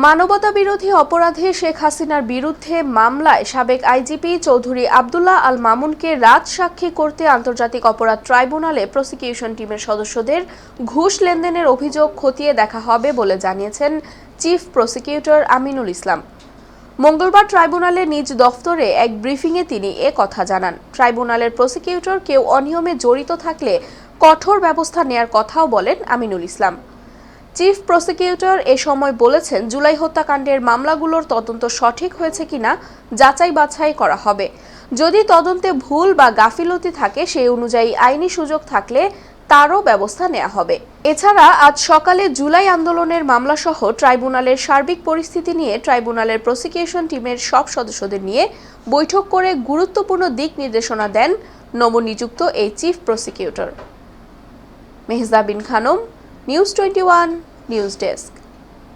মানবতাবিরোধী অপরাধে শেখ হাসিনার বিরুদ্ধে মামলায় সাবেক আইজিপি চৌধুরী আব্দুল্লাহ আল মামুনকে রাজসাক্ষী করতে আন্তর্জাতিক অপরাধ ট্রাইব্যুনালে প্রসিকিউশন টিমের সদস্যদের ঘুষ লেনদেনের অভিযোগ খতিয়ে দেখা হবে বলে জানিয়েছেন চিফ প্রসিকিউটর আমিনুল ইসলাম। মঙ্গলবার ট্রাইব্যুনালে নিজ দফতরে এক ব্রিফিংয়ে তিনি কথা জানান। ট্রাইব্যুনালের প্রসিকিউটর কেউ অনিয়মে জড়িত থাকলে কঠোর ব্যবস্থা নেয়ার কথাও বলেন আমিনুল ইসলাম। চিফ প্রসিকিউটর এ সময় বলেছেন, জুলাই হত্যাকাণ্ডের মামলাগুলোর তদন্ত সঠিক হয়েছে কিনা যাচাই বাছাই করা হবে। যদি তদন্তে ভুল বা গাফিলতি থাকে সেই অনুযায়ী আইনি সুযোগ থাকলে তারও ব্যবস্থা নেওয়া হবে। এছাড়া আজ সকালে জুলাই আন্দোলনের মামলাসহ ট্রাইব্যুনালের সার্বিক পরিস্থিতি নিয়ে ট্রাইব্যুনালের প্রসিকিউশন টিমের সব সদস্যদের নিয়ে বৈঠক করে গুরুত্বপূর্ণ দিক নির্দেশনা দেন নবনিযুক্ত এই chief prosecutor. Mehjabin Khanam, news 21 news desk.